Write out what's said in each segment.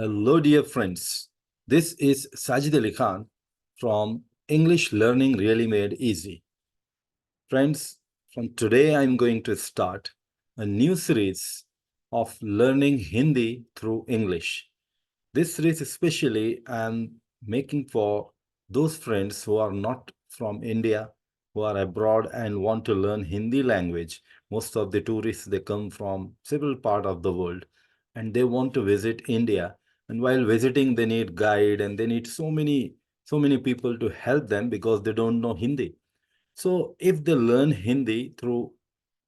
Hello, dear friends. This is Sajed Ali Khan from English Learning Really Made Easy. Friends, from today I'm going to start a new series of learning Hindi through English. This series especially I'm making for those friends who are not from India, who are abroad and want to learn Hindi language. Most of the tourists they come from several parts of the world and they want to visit India. And while visiting, they need guide and they need so many people to help them because they don't know Hindi. So if they learn Hindi through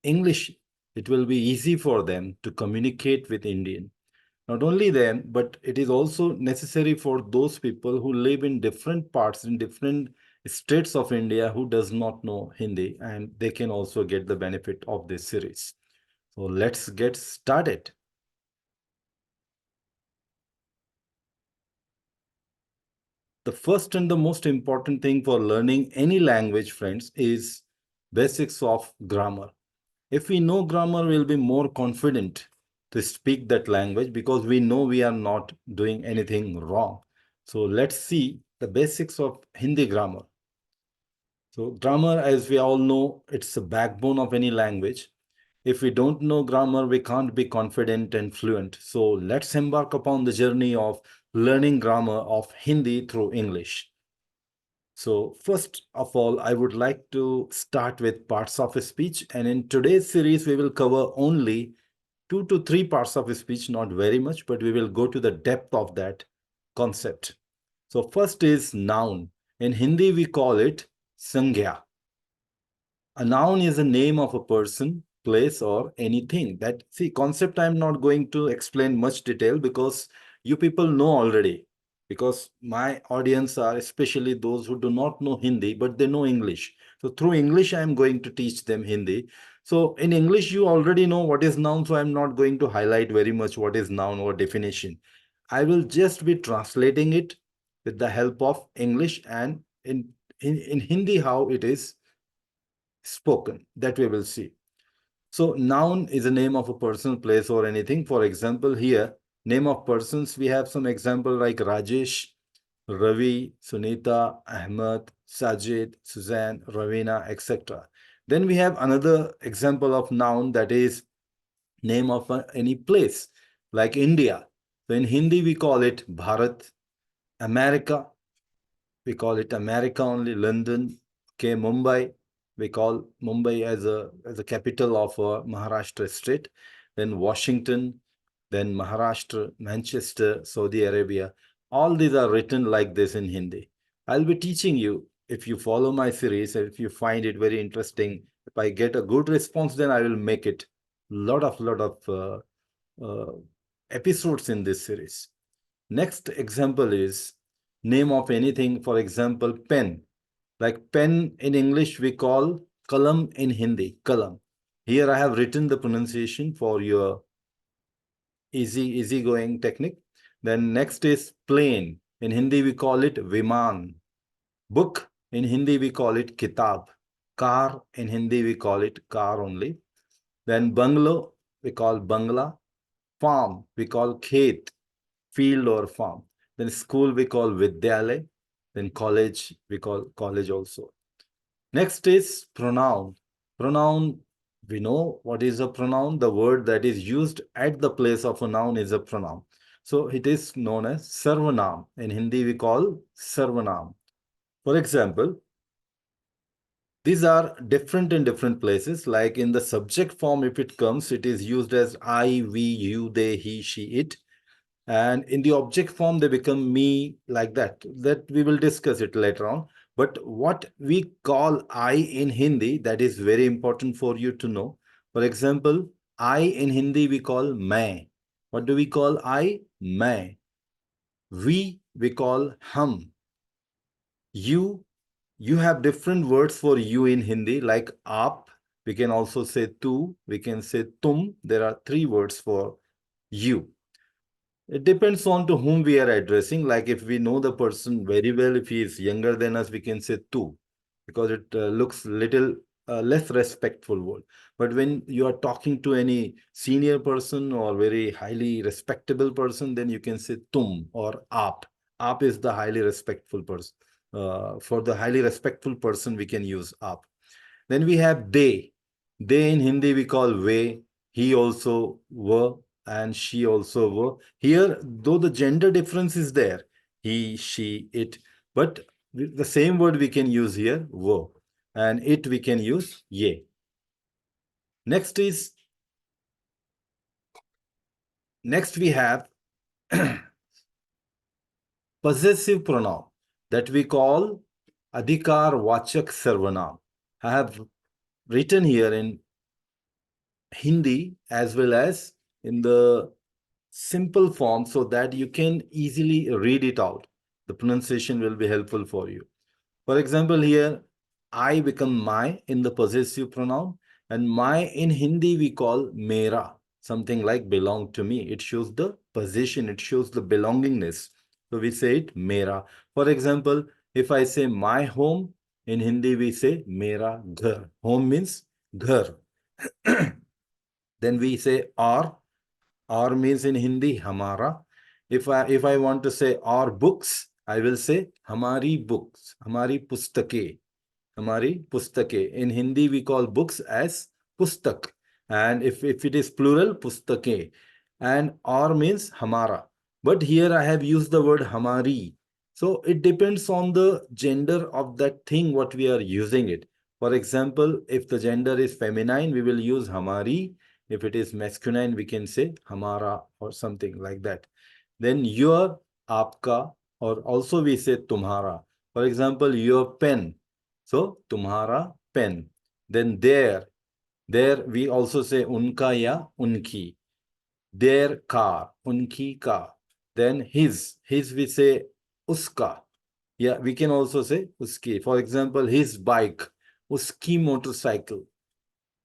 English, it will be easy for them to communicate with Indian. Not only them, but it is also necessary for those people who live in different parts, in different states of India who does not know Hindi, and they can also get the benefit of this series. So let's get started. The first and the most important thing for learning any language, friends, is basics of grammar. If we know grammar, we'll be more confident to speak that language because we know we are not doing anything wrong. So let's see the basics of Hindi grammar. So grammar, as we all know, it's the backbone of any language. If we don't know grammar, we can't be confident and fluent. So let's embark upon the journey of learning grammar of Hindi through English. So first of all, I would like to start with parts of a speech. And in today's series, we will cover only 2 to 3 parts of a speech, not very much, but we will go to the depth of that concept. So first is noun. In Hindi, we call it sangya. A noun is a name of a person, place, or anything. That, see, concept I'm not going to explain much detail because you people know already. Because my audience are especially those who do not know Hindi, but they know English. So through English, I'm going to teach them Hindi. So in English, you already know what is noun. So I'm not going to highlight very much what is noun or definition. I will just be translating it with the help of English and in Hindi, how it is spoken, that we will see. So noun is a name of a person, place, or anything. For example, here, name of persons, we have some example like Rajesh, Ravi, Sunita, Ahmed, Sajid, Suzanne, Ravina, etc. Then we have another example of noun, that is name of any place like India. So in Hindi, we call it Bharat. America, we call it America only. London, okay. Mumbai, we call Mumbai as a capital of Maharashtra state. Then Washington, then Maharashtra, Manchester, Saudi Arabia. All these are written like this in Hindi. I'll be teaching you. If you follow my series, if you find it very interesting, if I get a good response, then I will make it lot of uh, episodes in this series. Next example is name of anything. For example, pen. Like pen in English, we call kalam in Hindi, kalam. Here I have written the pronunciation for your easy going technique. Then next is plane. In Hindi, we call it viman. Book, in Hindi, we call it kitab. Car, in Hindi, we call it car only. Then bungalow, we call bangla. Farm, we call khet, field or farm. Then school, we call vidyalay. Then college, we call college also. Next is pronoun. Pronoun, we know what is a pronoun. The word that is used at the place of a noun is a pronoun. So it is known as sarvanam. In Hindi, we call sarvanam. For example, these are different in different places. Like in the subject form, if it comes, it is used as I, we, you, they, he, she, it. And in the object form, they become me, like that we will discuss it later on. But what we call I in Hindi, that is very important for you to know. For example, I in Hindi, we call main. What do we call I? Main. We call hum. You have different words for you in Hindi, like aap. We can also say tu. We can say tum. There are 3 words for you. It depends on to whom we are addressing. Like if we know the person very well, if he is younger than us, we can say tu, because it looks little less respectful word. But when you are talking to any senior person or very highly respectable person, then you can say tum or aap. Aap is the highly respectful person. For the highly respectful person, we can use aap. Then we have they. They in Hindi we call we. He also were and she also were. Here, though the gender difference is there, he, she, it, but the same word we can use here, were, and it we can use ye. Next we have possessive pronoun that we call adhikar vachak sarvanam. I have written here in Hindi as well as in the simple form so that you can easily read it out. The pronunciation will be helpful for you. For example, here, I become my in the possessive pronoun, and my in Hindi we call mera, something like belong to me. It shows the possession, it shows the belongingness. So we say it mera. For example, if I say my home, in Hindi we say mera ghar. Home means ghar. Then we say our means in Hindi hamara. If I want to say our books, I will say hamari books, hamari pustake, hamari pustake. In Hindi, we call books as pustak, and if it is plural, pustake, and our means hamara. But here I have used the word hamari. So it depends on the gender of that thing what we are using it. For example, if the gender is feminine, we will use hamari. If it is masculine, we can say hamara or something like that. Then your, aapka, or also we say tumhara. For example, your pen. So tumhara pen. Then there we also say unka ya unki. Their car, unki car. Then his we say uska. Yeah, we can also say uski. For example, his bike, uski motorcycle,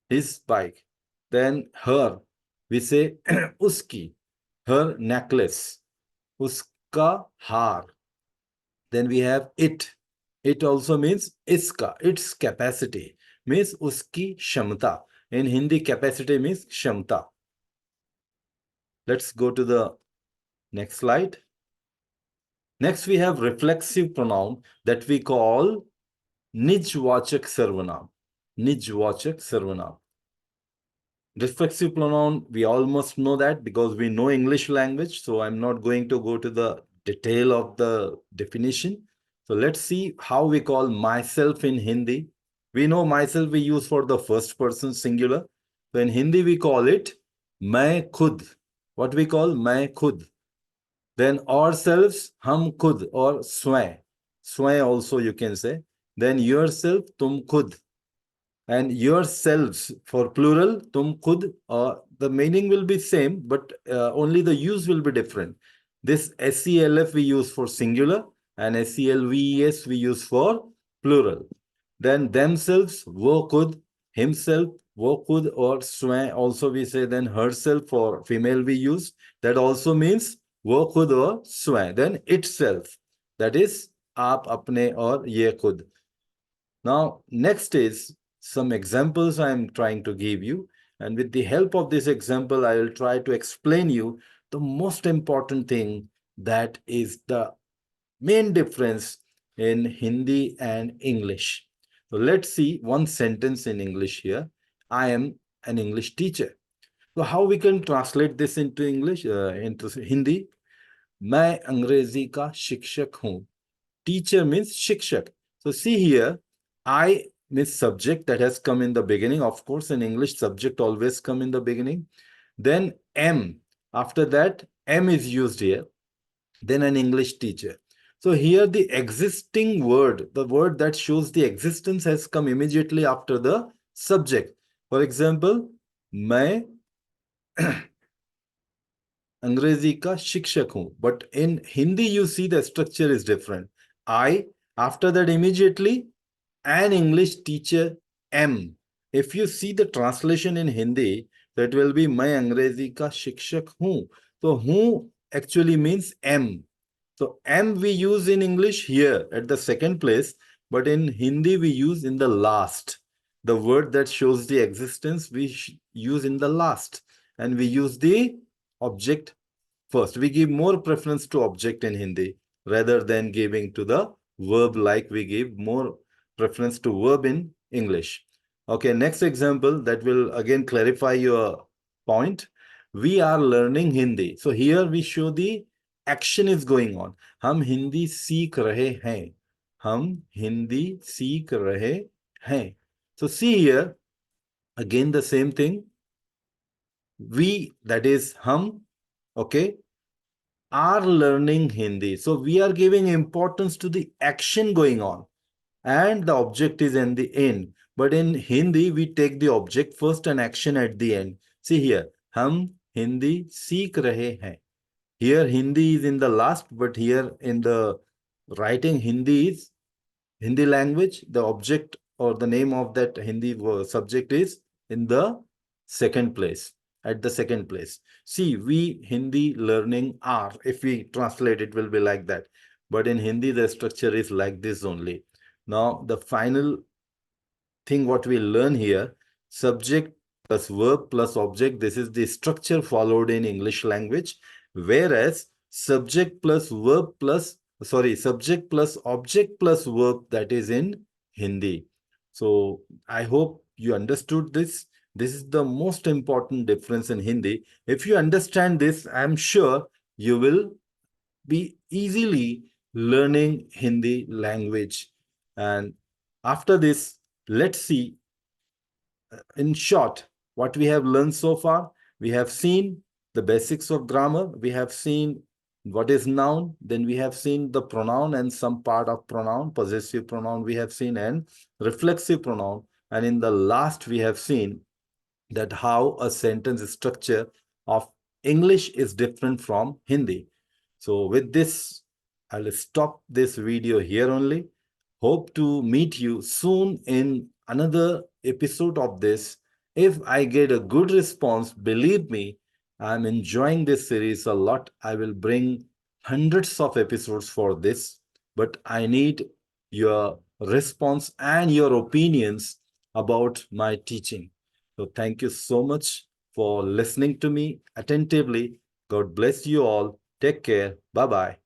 his bike. Then her, we say uski, her necklace, uska har. Then we have it. It also means iska, its capacity, means uski shamta. In Hindi, capacity means shamta. Let's go to the next slide. Next, we have reflexive pronoun that we call nijvachak sarvanam. Nijvachak sarvanam. Reflexive pronoun, we almost know that because we know English language. So I'm not going to go to the detail of the definition. So let's see how we call myself in Hindi. We know myself we use for the first person singular. So in Hindi we call it main khud. What we call main khud. Then ourselves, hum khud or sway. Sway also you can say. Then yourself, tum khud. And yourselves for plural, tum khud, the meaning will be same, but only the use will be different. This self we use for singular and selves we use for plural. Then themselves, wo khud, himself, wo khud, or sway also we say. Then herself for female we use. That also means wo khud or sway. Then itself, that is aap, apne or ye khud. Now, next is some examples I'm trying to give you. And with the help of this example, I will try to explain you the most important thing, that is the main difference in Hindi and English. So let's see one sentence in English here. I am an English teacher. So how we can translate this into English, into Hindi? मैं अंग्रेजी का शिक्षक हूँ. Teacher means shikshak. So see here, I means subject that has come in the beginning. Of course, in English, subject always come in the beginning. Then am. After that, am is used here. Then an English teacher. So here the existing word, the word that shows the existence, has come immediately after the subject. For example, मैं अंग्रेजी का शिक्षक हूं. But in Hindi, you see the structure is different. I, after that immediately, an English teacher, am. If you see the translation in Hindi, that will be मैं अंग्रेजी का शिक्षक हूं. So who actually means am. So am we use in English here at the second place, but in Hindi we use in the last. the word that shows the existence we use in the last, and we use the object first. We give more preference to object in Hindi rather than giving to the verb, like we give more preference to verb in English. Okay, next example that will again clarify your point. We are learning Hindi. So here we show the action is going on. हम हिंदी सीख रहे हैं. हम हिंदी सीख रहे हैं. So see here, again the same thing. We, that is hum, okay, are learning Hindi. So we are giving importance to the action going on, and the object is in the end. But in Hindi, we take the object first and action at the end. See here, hum Hindi seek rahe hain. Here Hindi is in the last, but here in the writing Hindi is Hindi language. The object or the name of that Hindi subject is in the second place, at the second place. See, we Hindi learning are, if we translate, it will be like that. But in Hindi, the structure is like this only. Now, the final thing what we learn here, subject plus verb plus object, this is the structure followed in English language, whereas subject plus verb plus, sorry, subject plus object plus verb, that is in Hindi. So I hope you understood this. This is the most important difference in Hindi. If you understand this, I'm sure you will be easily learning Hindi language. And after this, let's see, in short, what we have learned so far. We have seen the basics of grammar. We have seen what is noun. Then we have seen the pronoun and some part of pronoun, possessive pronoun we have seen, and reflexive pronoun. And in the last, we have seen that how a sentence structure of English is different from Hindi. So with this, I'll stop this video here only. Hope to meet you soon in another episode of this. If I get a good response, believe me, I'm enjoying this series a lot. I will bring hundreds of episodes for this, but I need your response and your opinions about my teaching. So thank you so much for listening to me attentively. God bless you all. Take care. Bye-bye.